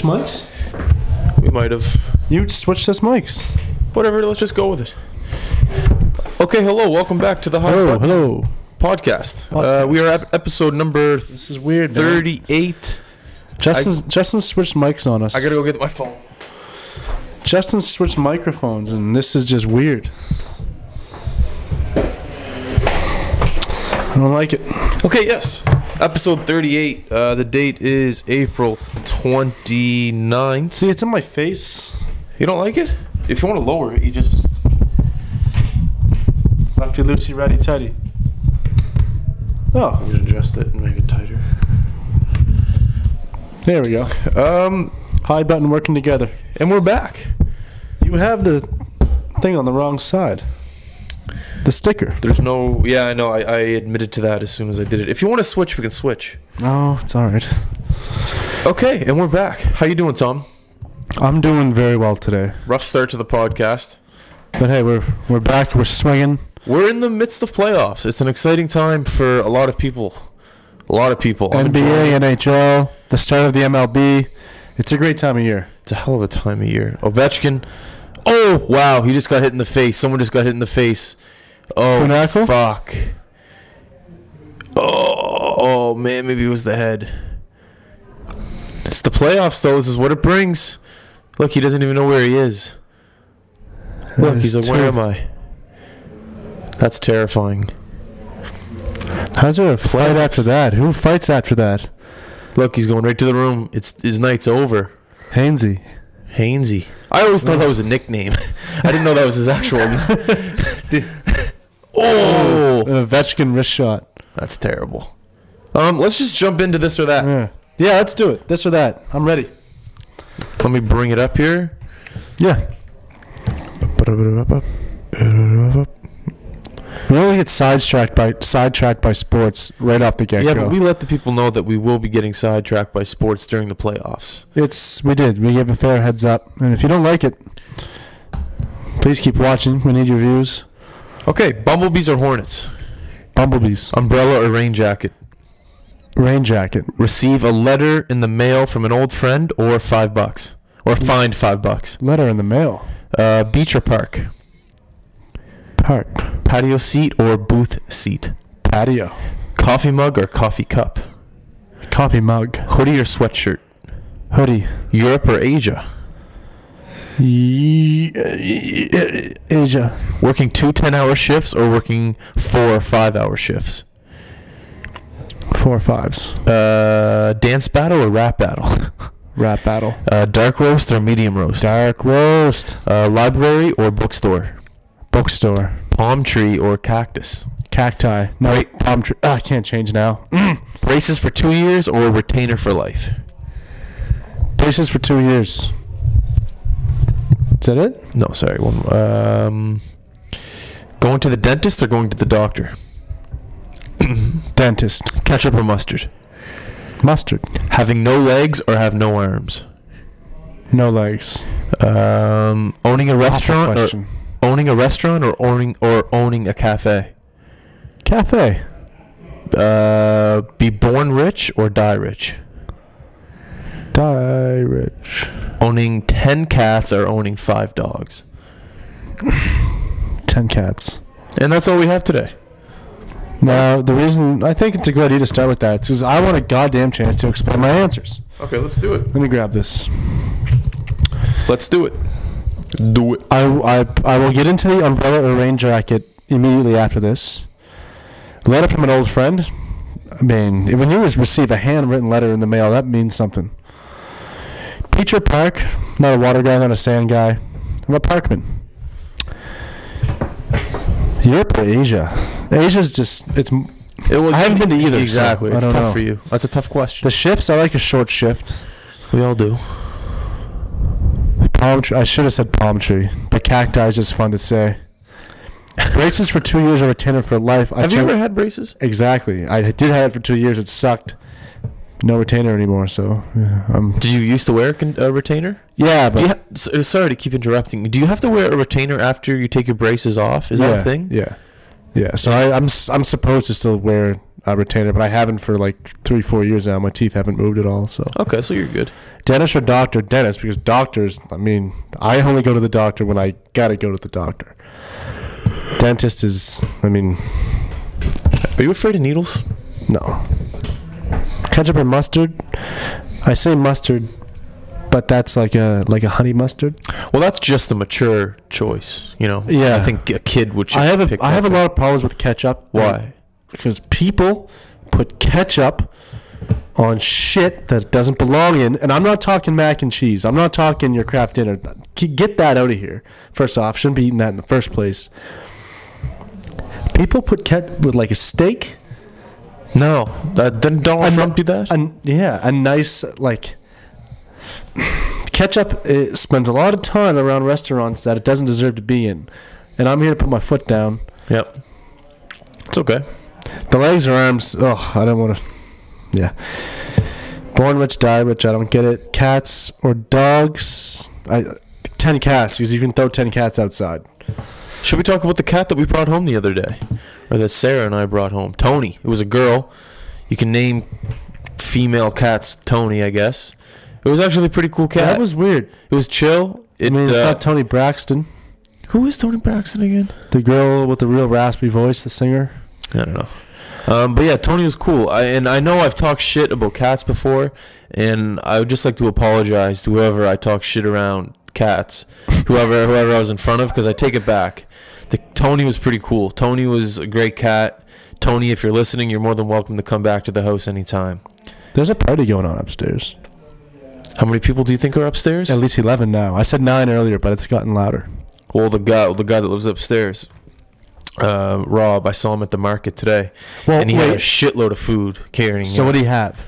switch mics? We might have. You switched us mics. Whatever, let's just go with it. Okay, hello, welcome back to the Hello. podcast. We are at episode number This is weird, 38. Justin switched mics on us. I gotta go get my phone. Justin switched microphones, and this is just weird. I don't like it. Okay, yes. Episode 38. The date is April 29th. See, it's in my face. You don't like it? If you want to lower it, you just... Lefty loosey, righty tighty. Oh, I'm gonna adjust it and make it tighter. there we go. High button working together. And we're back. You have the thing on the wrong side. The sticker. There's no... Yeah, I know. I admitted to that as soon as I did it. If you want to switch, we can switch. Oh, it's all right. Okay, and we're back. How you doing, Tom? I'm doing very well today. Rough start to the podcast. But hey, we're back. We're swinging. We're in the midst of playoffs. It's an exciting time for a lot of people. NBA, NHL, the start of the MLB. It's a great time of year. It's a hell of a time of year. Ovechkin. Oh, wow. He just got hit in the face. Someone just got hit in the face. Oh, Monaco? fuck. Oh, man. Maybe it was the head. It's the playoffs, though. This is what it brings. Look, he doesn't even know where he is. Look, he's like, where am I? That's terrifying. How's there a fight after that? Who fights after that? Look, he's going right to the room. His night's over. Hainsey. I always thought that was a nickname. I didn't know that was his actual name. Oh! An Ovechkin wrist shot. That's terrible. Let's just jump into this or that. Yeah, let's do it. This or that. I'm ready. Let me bring it up here. Yeah. We only get sidetracked by sports right off the get-go. Yeah, but we let the people know that we will be getting sidetracked by sports during the playoffs. We gave a fair heads up. And if you don't like it, please keep watching. We need your views. Okay, bumblebees or hornets? Bumblebees. Umbrella or rain jacket? Rain jacket. Receive a letter in the mail from an old friend or $5? Or find $5? Letter in the mail. Beach or park? Park. Patio seat or booth seat? Patio. Coffee mug or coffee cup? Coffee mug. Hoodie or sweatshirt? Hoodie. Europe or Asia? Asia. Working 2 10-hour shifts or working 4 5-hour shifts? 4 5s. Dance battle or rap battle? Rap battle. Dark roast or medium roast? Dark roast. Library or bookstore? Bookstore. Palm tree or cactus? Cacti. No, palm tree. I can't change now. Braces for 2 years or retainer for life? Braces for 2 years. Is that it? No, sorry. Going to the dentist or going to the doctor? Dentist. Ketchup or mustard? Mustard. Having no legs or have no arms? No legs. Owning a restaurant question. Owning a restaurant or owning a cafe? Cafe. Be born rich or die rich? Die rich. Owning 10 cats or owning 5 dogs? 10 cats. And that's all we have today. Now, the reason I think it's a good idea to start with that is because I want a goddamn chance to explain my answers. Okay, let's do it. Let me grab this. Let's do it. Do it. I will get into the umbrella or rain jacket immediately after this. Letter from an old friend. I mean, when you receive a handwritten letter in the mail, that means something. Beach or park? Not a water guy, not a sand guy. I'm a parkman. Europe or Asia? Asia's just, I haven't been to either. Exactly. So it's tough tough for you. That's a tough question. The shifts, I like a short shift. We all do. Palm tree. I should have said palm tree, but cacti is just fun to say. Braces for 2 years or retainer for life. Have you ever had braces? Exactly. I did have it for 2 years. It sucked. No retainer anymore. So, yeah, Did you used to wear a retainer? Yeah, but sorry to keep interrupting. Do you have to wear a retainer after you take your braces off? Is that a thing? Yeah. Yeah. So I'm supposed to still wear a retainer, but I haven't for like 3-4 years now. My teeth haven't moved at all. So Okay, so you're good. dentist or doctor? Dentist, because doctors, I mean, I only go to the doctor when I gotta go to the doctor. Dentist is, I mean, Are you afraid of needles? no. Ketchup or mustard? I say mustard, but that's like a honey mustard. Well, that's just a mature choice, you know. Yeah. I think a kid would. I have pick I have a that. lot of problems with ketchup. Why? Because people put ketchup on shit that doesn't belong in, and I'm not talking mac and cheese. I'm not talking your Kraft dinner. Get that out of here. First off, shouldn't be eating that in the first place. People put ketchup with like a steak. No, didn't Donald Trump do that? A nice like ketchup. It spends a lot of time around restaurants that it doesn't deserve to be in, and I'm here to put my foot down. Yep. It's okay. The legs or arms. Oh, I don't want to. Yeah. Born rich, die rich. I don't get it. Cats or dogs? 10 cats, because you can throw 10 cats outside. Should we talk about the cat that we brought home the other day, or that Sarah and I brought home? Tony. It was a girl. You can name female cats Tony, I guess. It was actually a pretty cool cat. That was weird. It was chill. I mean, it's not Tony Braxton. Who is Tony Braxton again? The girl with the real raspy voice, the singer. I don't know. But yeah, Tony was cool. I know I've talked shit about cats before, and I would just like to apologize to whoever I talk shit around cats, whoever I was in front of, because I take it back. Tony was pretty cool. Tony was a great cat. Tony, if you're listening, you're more than welcome to come back to the house anytime. There's a party going on upstairs. How many people do you think are upstairs? At least 11 now. I said 9 earlier, but it's gotten louder. Well, the guy that lives upstairs, Rob, I saw him at the market today, and he had a shitload of food carrying. So what do you have?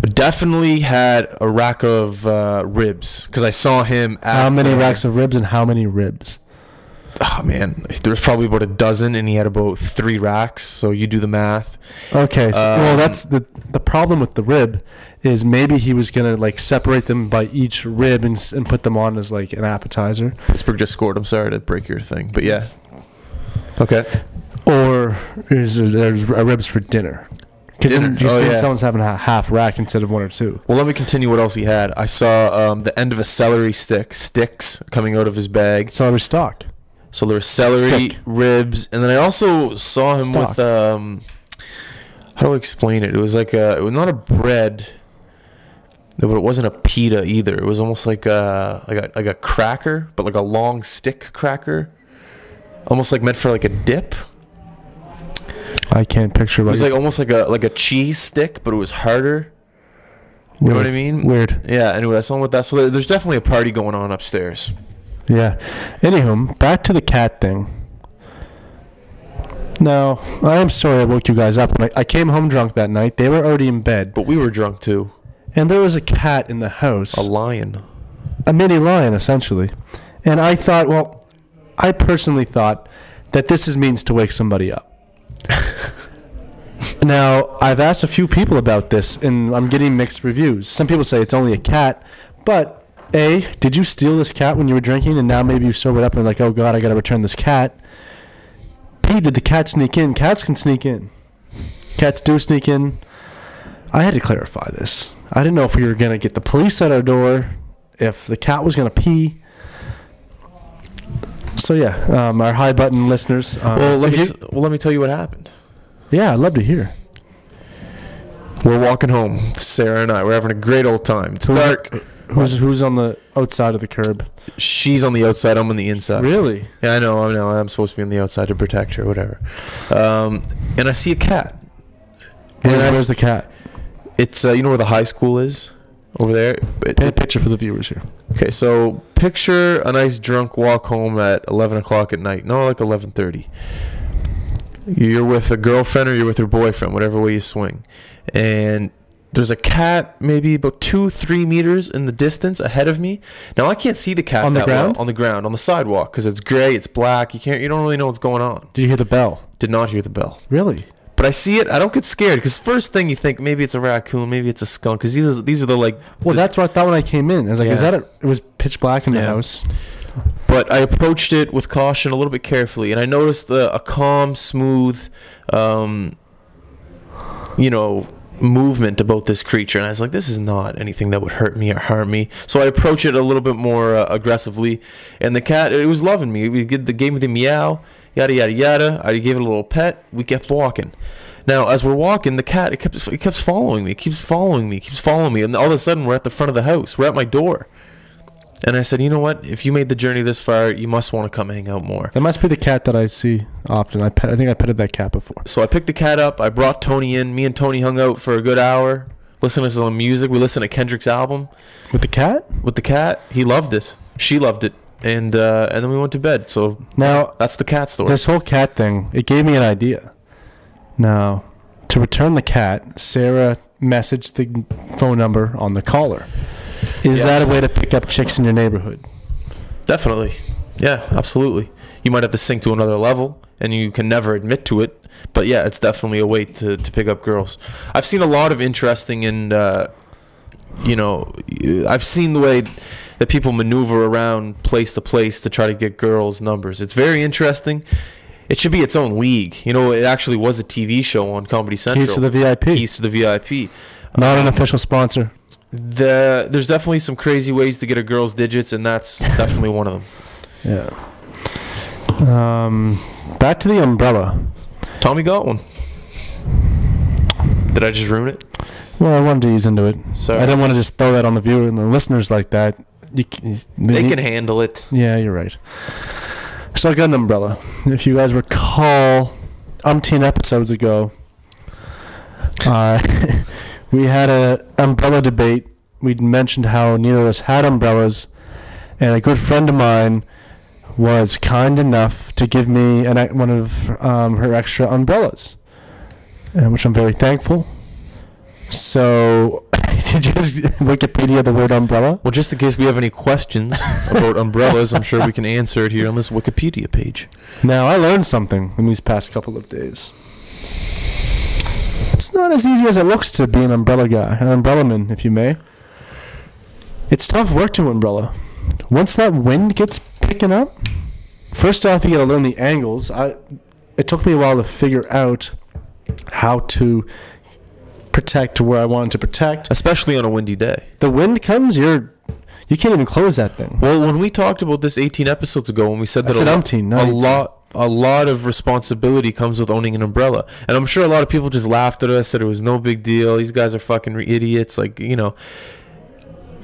Definitely had a rack of ribs, because I saw him at How many racks of ribs and how many ribs? Oh man, there was probably about a dozen, and he had about 3 racks. So you do the math. Okay, so, well, that's the problem with the rib is maybe he was gonna like separate them by each rib and put them on as like an appetizer. Pittsburgh just scored. I'm sorry to break your thing, but yeah. Okay. Or is there's ribs for dinner? Because someone's having a half rack instead of 1 or 2. Well, let me continue what else he had. I saw the end of a celery sticks coming out of his bag. Celery stalk. So there was celery, ribs, and then I also saw him with how do I explain it? It was like it was not a bread, but it wasn't a pita either. It was almost like a cracker, but like a long stick cracker, almost like meant for like a dip. I can't picture. It was like almost like a cheese stick, but it was harder. You know what I mean? Weird. Yeah. Anyway, I saw him with that. So there's definitely a party going on upstairs. Yeah. Anywho, back to the cat thing. Now, I am sorry I woke you guys up. I came home drunk that night. They were already in bed. But we were drunk too. And there was a cat in the house. A lion. A mini lion, essentially. And I thought, well, I personally thought that this is means to wake somebody up. Now, I've asked a few people about this, and I'm getting mixed reviews. Some people say it's only a cat, but A, did you steal this cat when you were drinking, and now maybe you sobered up and like, oh God, I gotta return this cat? B, did the cat sneak in? Cats can sneak in. Cats do sneak in. I had to clarify this. I didn't know if we were gonna get the police at our door, if the cat was gonna pee. So yeah, our high button listeners. Let me tell you what happened. Yeah, I'd love to hear. We're walking home, Sarah and I. We're having a great old time. It's dark. Who's on the outside of the curb? She's on the outside. I'm on the inside. Really? Yeah, I know. I'm supposed to be on the outside to protect her, whatever. And I see a cat. Where's the cat? It's you know where the high school is over there. Paint a picture for the viewers here. Okay, so picture a nice drunk walk home at 11 o'clock at night. No, like 11:30. You're with a girlfriend or you're with your boyfriend, whatever way you swing. And there's a cat maybe about 2-3 meters in the distance ahead of me. Now I can't see the cat on the ground? On the ground, on the sidewalk, because it's gray, it's black. You don't really know what's going on. Did you hear the bell? Did not hear the bell. Really? But I see it. I don't get scared because first thing you think maybe it's a raccoon, maybe it's a skunk, because these are the like. Well, that's what I thought when I came in. I was like, is that it was pitch black in the house. But I approached it with caution, a little bit carefully, and I noticed a calm, smooth movement about this creature, and I was like, this is not anything that would hurt me or harm me. So I approach it a little bit more aggressively, and the cat, it was loving me. We gave me the meow, yada yada yada. I gave it a little pet. We kept walking. Now as we're walking, the cat, it keeps following me, keeps following me, and all of a sudden we're at the front of the house. We're at my door. And I said, you know what? If you made the journey this far, you must want to come hang out more. That must be the cat that I see often. I think I petted that cat before. So I picked the cat up. I brought Tony in. Me and Tony hung out for a good hour, listened to some music. We listened to Kendrick's album. With the cat? With the cat. He loved it. She loved it. And then we went to bed. So now that's the cat story. This whole cat thing, it gave me an idea. Now, to return the cat, Sarah messaged the phone number on the caller. Is that a way to pick up chicks in your neighborhood? Definitely. Yeah, absolutely. You might have to sink to another level, and you can never admit to it. But yeah, it's definitely a way to pick up girls. I've seen a lot of interesting and, I've seen the way that people maneuver around place to place to try to get girls' numbers. It's very interesting. It should be its own league. It actually was a TV show on Comedy Central. Keys to the VIP. Keys to the VIP. Not an official sponsor. There's definitely some crazy ways to get a girl's digits, and that's definitely one of them. Yeah. Back to the umbrella. Tommy got one. Did I just ruin it? Well, I wanted to ease into it. Sorry. I didn't want to just throw that on the viewer and the listeners like that. They can handle it. Yeah, you're right. So I got an umbrella. If you guys recall, umpteen episodes ago, we had a umbrella debate. We'd mentioned how neither of us had umbrellas, and a good friend of mine was kind enough to give me one of her extra umbrellas, which I'm very thankful. So, did you just Wikipedia the word umbrella? Well, just in case we have any questions about umbrellas, I'm sure we can answer it here on this Wikipedia page. Now, I learned something in these past couple of days. It's not as easy as it looks to be an umbrella guy, an umbrellaman, if you may. It's tough work to umbrella. Once that wind gets picking up, first off, you got to learn the angles. It took me a while to figure out how to protect where I wanted to protect. Especially on a windy day. The wind comes, you can't even close that thing. Well, when we talked about this 18 episodes ago, when we said that a lot of responsibility comes with owning an umbrella. And I'm sure a lot of people just laughed at us, said it was no big deal. These guys are fucking idiots.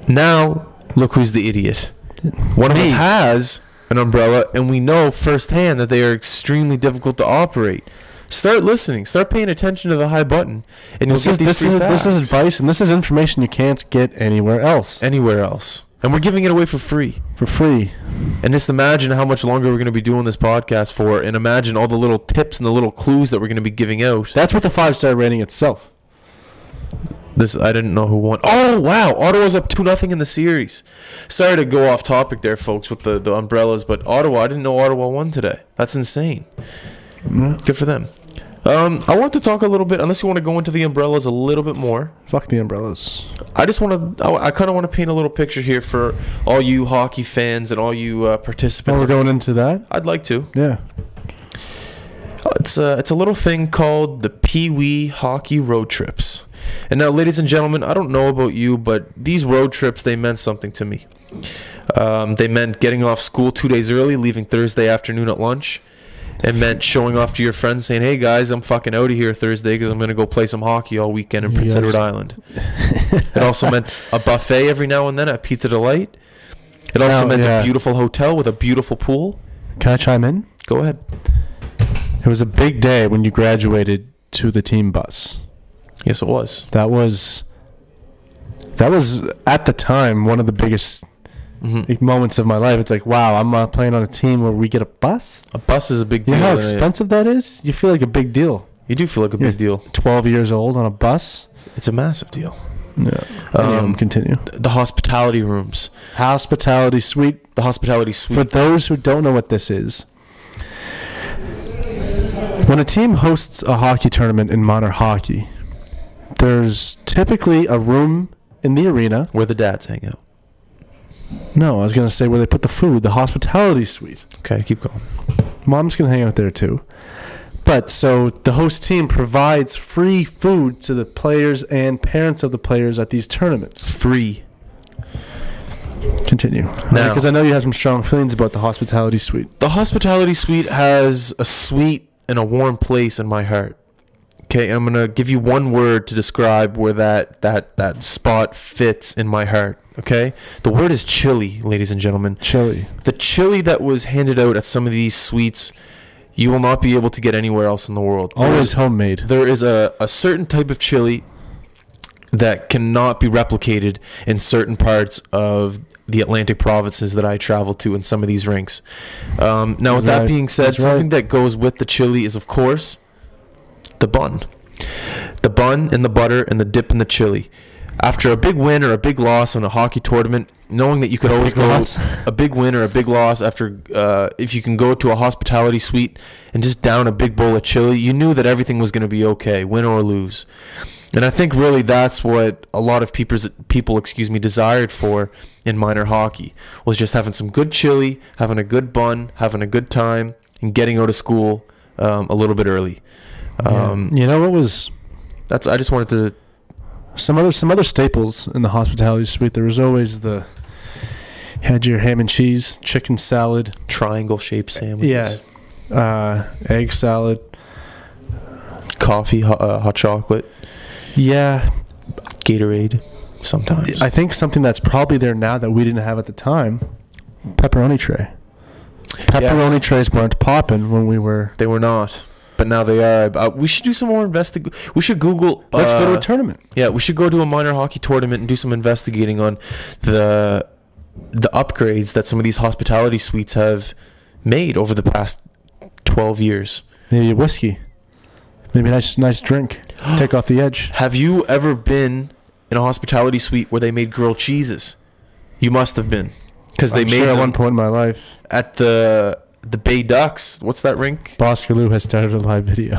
Now, look who's the idiot. One of us has an umbrella, and we know firsthand that they are extremely difficult to operate. Start listening. Start paying attention to the high button. And this is advice, and this is information you can't get anywhere else. And we're giving it away for free. And just imagine how much longer we're going to be doing this podcast for, and imagine all the little tips and the little clues that we're going to be giving out. That's what the 5-star rating itself. I didn't know who won. Oh, wow. Ottawa's up 2-0 in the series. Sorry to go off topic there, folks, with the umbrellas, but Ottawa, I didn't know Ottawa won today. That's insane. Yeah. Good for them. I want to talk a little bit, unless you want to go into the umbrellas a little bit more. Fuck the umbrellas. I just want to, I kind of want to paint a little picture here for all you hockey fans and all you participants. We're going into that? I'd like to. Yeah. It's a little thing called the PEEWEE hockey road trips. And now, ladies and gentlemen, I don't know about you, but these road trips, they meant something to me. They meant getting off school 2 days early, leaving Thursday afternoon at lunch. It meant showing off to your friends, saying, hey guys, I'm fucking out of here Thursday because I'm going to go play some hockey all weekend in Prince Edward Island. It also meant a buffet every now and then at Pizza Delight. It also meant a beautiful hotel with a beautiful pool. Can I chime in? Go ahead. It was a big day when you graduated to the team bus. Yes, it was. That was at the time one of the biggest moments of my life. It's like, wow, I'm playing on a team where we get a bus. A bus is a big deal. You know how expensive that is? You feel like a big deal. You do feel like a big deal. 12 years old on a bus. It's a massive deal. Yeah. Continue. The hospitality rooms. Hospitality suite. The hospitality suite. For those who don't know what this is, when a team hosts a hockey tournament in minor hockey, there's typically a room in the arena where the dads hang out. No, I was going to say where they put the food, the hospitality suite. Okay, keep going. Mom's going to hang out there too. But so the host team provides free food to the players and parents of the players at these tournaments. Free. Continue. Now, Because I know you have some strong feelings about the hospitality suite. The hospitality suite has a sweet and a warm place in my heart. Okay, I'm gonna give you one word to describe where that spot fits in my heart. Okay, the word is chili, ladies and gentlemen. Chili. The chili that was handed out at some of these suites, you will not be able to get anywhere else in the world. Always homemade. There is a certain type of chili that cannot be replicated in certain parts of the Atlantic provinces that I travel to in some of these rinks. Now, with that being said, something that goes with the chili is, of course, the bun. The bun and the butter and the dip in the chili. After a big win or a big loss on a hockey tournament, knowing that you could always go a big win or a big loss after, if you can go to a hospitality suite and just down a big bowl of chili, you knew that everything was going to be okay, win or lose. And I think really that's what a lot of people desired for in minor hockey, was just having some good chili, having a good bun, having a good time, and getting out of school a little bit early. You know what was? I just wanted to. Some other staples in the hospitality suite. There was always had your ham and cheese, chicken salad, triangle shaped sandwiches. Yeah, egg salad, coffee, hot chocolate. Yeah, Gatorade. Sometimes I think something that's probably there now that we didn't have at the time. Pepperoni tray. Pepperoni trays weren't popping when we were. They were not. But now they are. We should do some more We should Google. Let's go to a tournament. Yeah, we should go to a minor hockey tournament and do some investigating on the upgrades that some of these hospitality suites have made over the past 12 years. Maybe a whiskey. Maybe a nice drink. Take off the edge. Have you ever been in a hospitality suite where they made grilled cheeses? You must have been, because they made them at one point in my life at the Bay Ducks. What's that rink? Boskerloo has started a live video.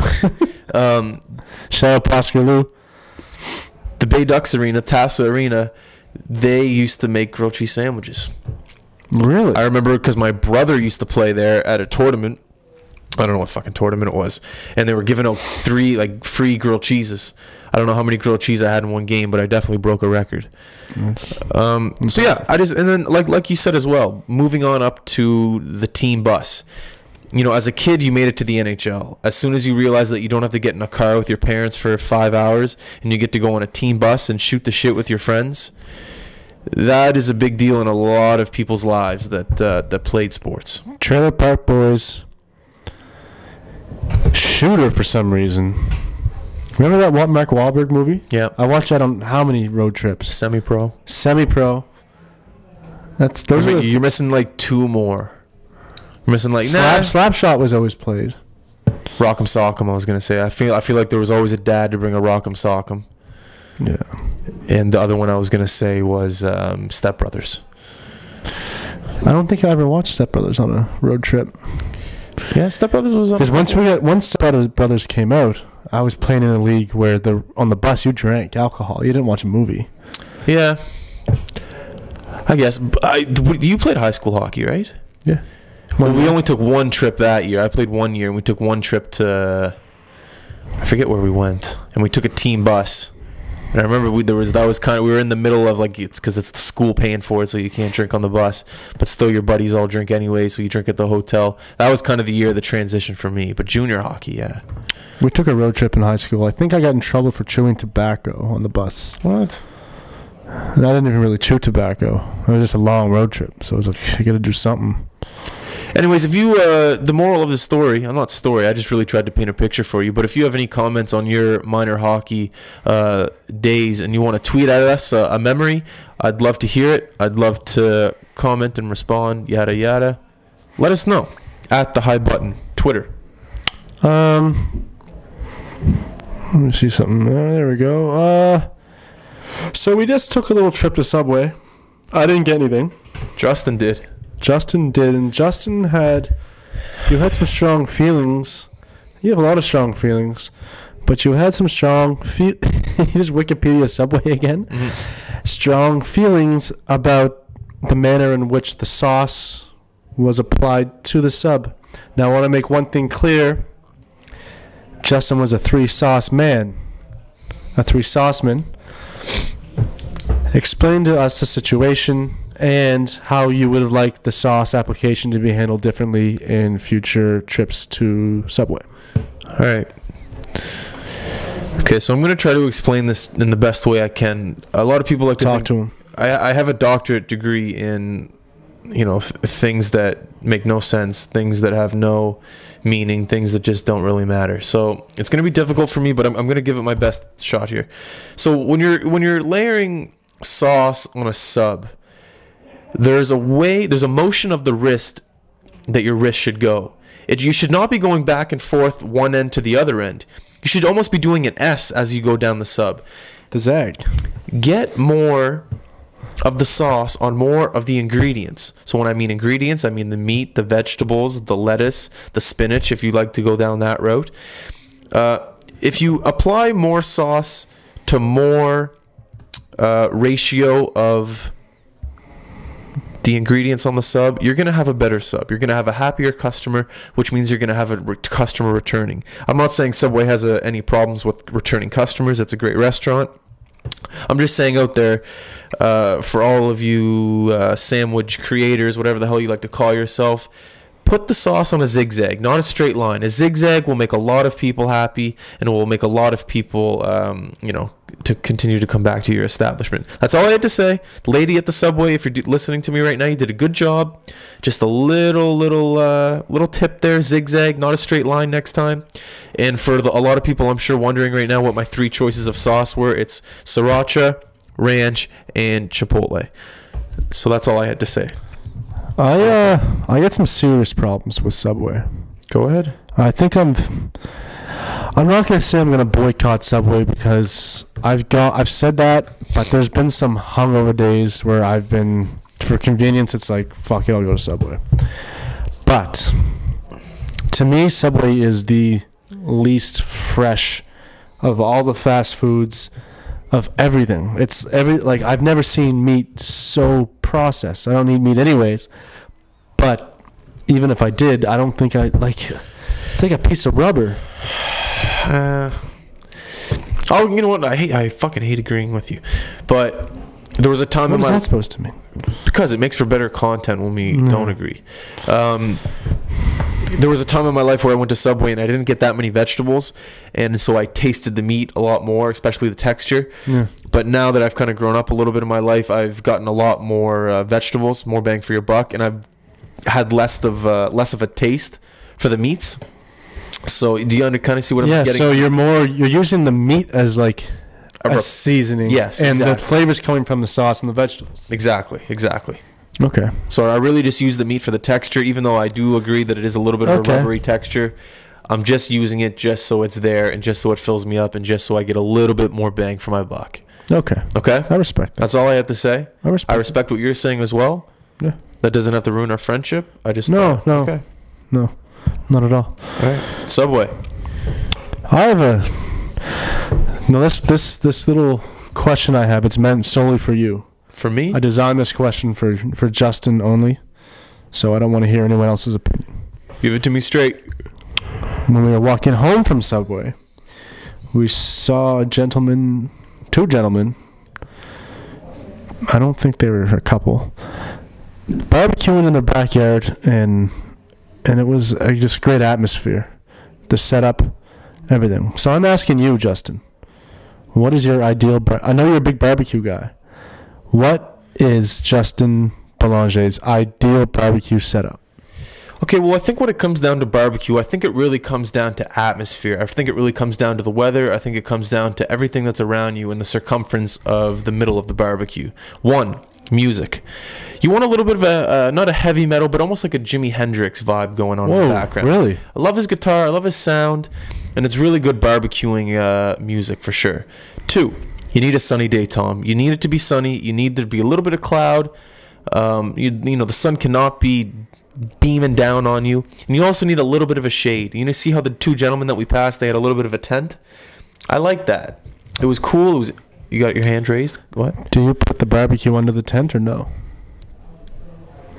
Shout out Boskerloo. The Bay Ducks Arena, Tassa Arena, they used to make grilled cheese sandwiches. Really? I remember because my brother used to play there at a tournament. I don't know what fucking tournament it was. And they were giving out 3 free grilled cheeses. I don't know how many grilled cheese I had in one game, but I definitely broke a record. So yeah, and then like you said as well, moving on up to the team bus. You know, as a kid, you made it to the NHL. As soon as you realize that you don't have to get in a car with your parents for 5 hours and you get to go on a team bus and shoot the shit with your friends, that is a big deal in a lot of people's lives that played sports. Trailer Park Boys. Shooter for some reason. Remember that Mark Wahlberg movie? Yeah. I watched that on how many road trips? Semi-pro. You're missing 2 more. You're missing Slapshot was always played. Rock'em Sock'em, I was gonna say. I feel like there was always a dad to bring a Rock'em Sock'em. Yeah. And the other one I was gonna say was Step Brothers. I don't think I ever watched Step Brothers on a road trip. Yeah, Step Brothers was on. Because once Step Brothers came out, I was playing in a league where on the bus you drank alcohol. You didn't watch a movie. Yeah. I guess. You played high school hockey, right? Yeah. Well, we only took one trip that year. I played 1 year, and we took one trip to, I forget where we went, and we took a team bus. And I remember we were in the middle of it's because it's the school paying for it, so you can't drink on the bus, but still your buddies all drink anyway, so you drink at the hotel. That was kind of the year of the transition for me. But junior hockey, yeah. We took a road trip in high school. I think I got in trouble for chewing tobacco on the bus. What? And I didn't even really chew tobacco. It was just a long road trip, so I was like, I got to do something. Anyways, if you, the moral of the story, not story, I just really tried to paint a picture for you, but if you have any comments on your minor hockey days and you want to tweet at us a memory, I'd love to hear it. I'd love to comment and respond, yada, yada. Let us know at the High Button, Twitter. Let me see something. There we go. So we just took a little trip to Subway. I didn't get anything. Justin did, and Justin you had some strong feelings. You have a lot of strong feelings, but you had some strong you just Wikipedia Subway again. Mm-hmm. Strong feelings about the manner in which the sauce was applied to the sub. Now I want to make one thing clear. Justin was a 3-sauce man, a 3-sauceman. Explain to us the situation and how you would have liked the sauce application to be handled differently in future trips to Subway. All right. Okay, so I'm going to try to explain this in the best way I can. A lot of people like to Talk to him. I have a doctorate degree in, things that make no sense, things that have no meaning, things that just don't really matter. So it's going to be difficult for me, but I'm going to give it my best shot here. So when you're layering sauce on a sub, there's a motion of the wrist that your wrist should go. You should not be going back and forth one end to the other end. You should almost be doing an S as you go down the sub. The zag. Get more of the sauce on more of the ingredients. So when I mean ingredients, I mean the meat, the vegetables, the lettuce, the spinach, if you like to go down that route. If you apply more sauce to more ratio of the ingredients on the sub, you're going to have a better sub. You're going to have a happier customer, which means you're going to have a customer returning. I'm not saying Subway has any problems with returning customers. It's a great restaurant. I'm just saying out there, for all of you sandwich creators, whatever the hell you like to call yourself, put the sauce on a zigzag, not a straight line. A zigzag will make a lot of people happy, and it will make a lot of people, to continue to come back to your establishment. That's all I had to say. The lady at the Subway, if you're listening to me right now, you did a good job. Just a little tip there, zigzag, not a straight line next time. And for a lot of people, I'm sure wondering right now what my 3 choices of sauce were. It's sriracha, ranch, and chipotle. So that's all I had to say. I got some serious problems with Subway. Go ahead. I think I'm not gonna say I'm gonna boycott Subway because I've said that, but there's been some hungover days where I've been, for convenience, it's like, fuck it, I'll go to Subway. But to me, Subway is the least fresh of all the fast foods, of everything. I've never seen meat so processed. I don't eat meat anyways, but even if I did, I don't think it's like a piece of rubber. You know what? I fucking hate agreeing with you, but there was a time What is that supposed to mean? Because it makes for better content when we don't agree. There was a time in my life where I went to Subway and I didn't get that many vegetables, and so I tasted the meat a lot more, especially the texture. Yeah. But now that I've kind of grown up a little bit in my life, I've gotten a lot more vegetables, more bang for your buck, and I've had less of a taste for the meats. So do you kind of see what I'm getting? So you're using the meat as like a seasoning. Yes, and exactly. the flavor's coming from the sauce and the vegetables. Exactly. Okay. So I really just use the meat for the texture, even though I do agree that it is a little bit of a rubbery texture. I'm just using it just so it's there and just so it fills me up and just so I get a little bit more bang for my buck. Okay. I respect that. That's all I have to say. I respect what you're saying as well. Yeah. That doesn't have to ruin our friendship. No. Okay. No. Not at all. All right. Subway. I have this little question I have. It's meant solely for you. For me? I designed this question for Justin only, so I don't want to hear anyone else's opinion. Give it to me straight. When we were walking home from Subway, we saw two gentlemen. I don't think they were a couple, barbecuing in their backyard, and it was just a great atmosphere. The setup, everything. So I'm asking you, Justin, what is your ideal... I know you're a big barbecue guy. What is Justin Belanger's ideal barbecue setup? Okay, well, I think when it comes down to barbecue, I think it really comes down to atmosphere. I think it really comes down to the weather. I think it comes down to everything that's around you in the circumference of the middle of the barbecue. 1, music. You want a little bit of a, not a heavy metal, but almost like a Jimi Hendrix vibe going on in the background. Really? I love his guitar. I love his sound. And it's really good barbecuing music for sure. 2, you need a sunny day, Tom. You need it to be sunny. You need there to be a little bit of cloud. The sun cannot be beaming down on you. And you also need a little bit of a shade. You know, see how the 2 gentlemen that we passed, they had a little bit of a tent? I like that. It was cool. You got your hand raised? What? Do you put the barbecue under the tent or no?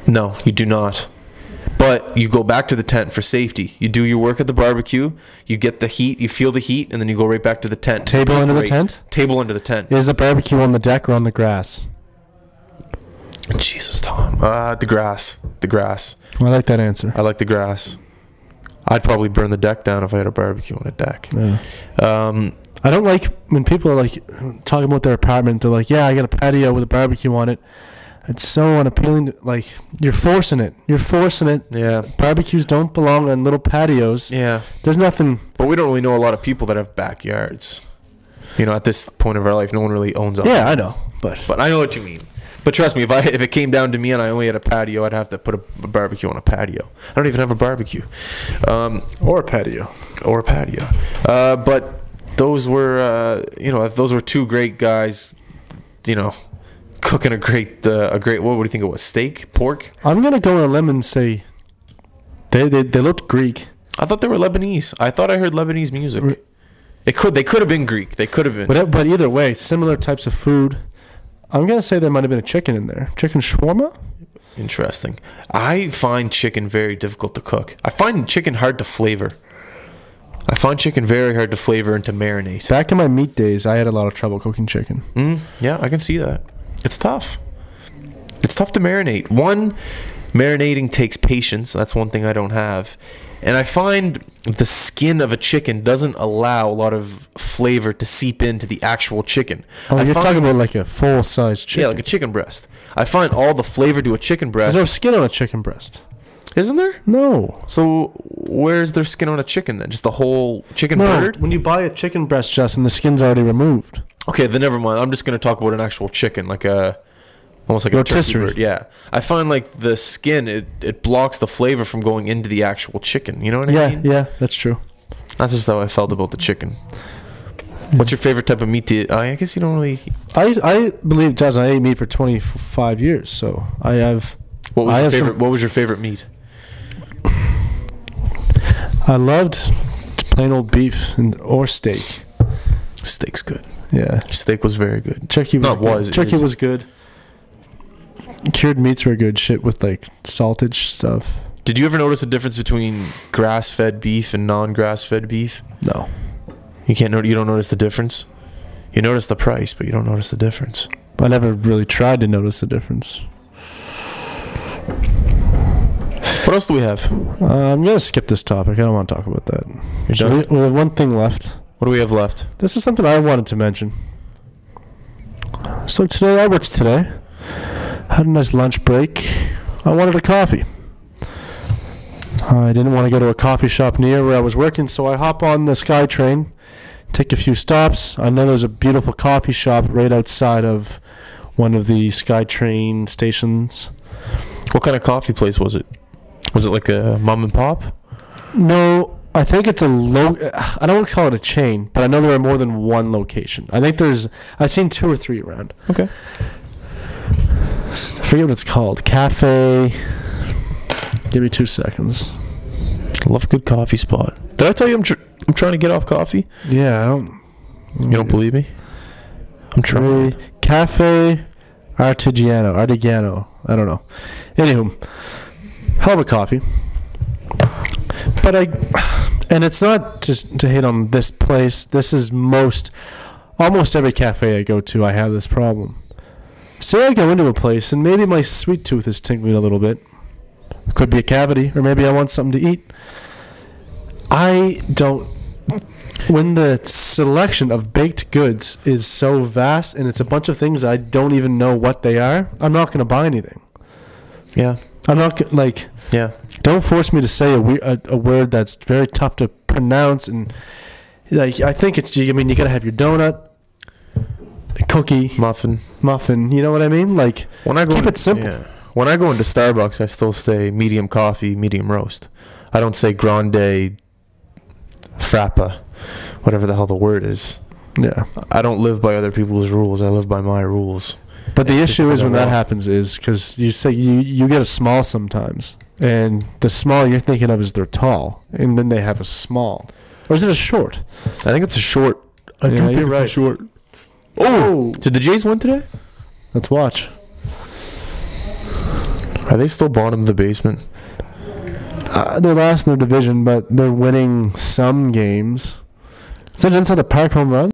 No, you do not. But But you go back to the tent for safety. You do your work at the barbecue. You get the heat. You feel the heat, and then you go right back to the tent. Table under the tent? Table under the tent. Is the barbecue on the deck or on the grass? Jesus, Tom. The grass. The grass. I like that answer. I like the grass. I'd probably burn the deck down if I had a barbecue on a deck. Yeah. I don't like when people are like talking about their apartment. They're like, "Yeah, I got a patio with a barbecue on it." It's so unappealing. Like, you're forcing it. You're forcing it. Yeah. Barbecues don't belong on little patios. Yeah. There's nothing. But we don't really know a lot of people that have backyards. You know, at this point of our life, no one really owns a home. Yeah, I know. But I know what you mean. But trust me, if it came down to me and I only had a patio, I'd have to put a barbecue on a patio. I don't even have a barbecue. Or a patio. Or a patio. But those were, those were two great guys, cooking a great, what do you think it was? Steak? Pork? I'm going to go on a limb and say they looked Greek. I thought they were Lebanese. I thought I heard Lebanese music. They could have been Greek. They could have been. But either way, similar types of food. I'm going to say there might have been a chicken in there. Chicken shawarma? Interesting. I find chicken very difficult to cook. I find chicken hard to flavor. I find chicken very hard to flavor and to marinate. Back in my meat days, I had a lot of trouble cooking chicken. Yeah, I can see that. It's tough. It's tough to marinate. One, marinating takes patience. That's one thing I don't have. And I find the skin of a chicken doesn't allow a lot of flavor to seep into the actual chicken. Oh, you're talking about like a full-size chicken? Yeah, like a chicken breast. I find all the flavor to a chicken breast. There's no skin on a chicken breast. Isn't there? No. So where's there skin on a chicken then? Just the whole chicken bird? When you buy a chicken breast, Justin, the skin's already removed. Okay, then never mind. I'm just going to talk about an actual chicken, almost like a turkey bird. Yeah. I find like the skin, it blocks the flavor from going into the actual chicken. You know what I mean? Yeah, that's true. That's just how I felt about the chicken. What's your favorite type of meat? I guess you don't really... I believe, Justin, I ate meat for 25 years, so I have... What was your favorite meat? I loved plain old beef or steak. Steak's good. Yeah. Steak was very good. Turkey was good. Cured meats were good shit with like saltage stuff. Did you ever notice a difference between grass-fed beef and non-grass-fed beef? No. You don't notice the difference? You notice the price, but you don't notice the difference. I never really tried to notice the difference. What else do we have? I'm going to skip this topic. I don't want to talk about that. You're done? We have one thing left. What do we have left? This is something I wanted to mention. So today, I worked today. Had a nice lunch break. I wanted a coffee. I didn't want to go to a coffee shop near where I was working, so I hop on the SkyTrain, take a few stops. I know there's a beautiful coffee shop right outside of one of the SkyTrain stations. What kind of coffee place was it? Was it like a mom and pop? No, I think it's a I don't want to call it a chain, but I know there are more than one location. I think I've seen 2 or 3 around. Okay. I forget what it's called. Cafe. Give me 2 seconds. I love a good coffee spot. Did I tell you I'm trying to get off coffee? Yeah, I don't. You don't believe me? I'm trying. Cafe Artigiano. I don't know. Anywho, hell of a coffee. But and it's not just to hate on this place. This is almost every cafe I go to, I have this problem. Say I go into a place and maybe my sweet tooth is tingling a little bit. It could be a cavity, or maybe I want something to eat. When the selection of baked goods is so vast and it's a bunch of things I don't even know what they are, I'm not going to buy anything. Yeah. I'm not yeah. Don't force me to say a word that's very tough to pronounce, and I think you gotta have your donut, cookie, muffin. You know what I mean? Keep it simple. Yeah. When I go into Starbucks, I still say medium coffee, medium roast. I don't say grande, frappa, whatever the hell the word is. Yeah. I don't live by other people's rules. I live by my rules. But the issue is when that happens is because you say you get a small sometimes, and the small you're thinking of is they're tall, and then they have a small. Or is it a short? I think it's a short. I do think it's a short. Oh! Did the Jays win today? Let's watch. Are they still bottom of the basement? They're last in their division, but they're winning some games. Is that an inside the park home run?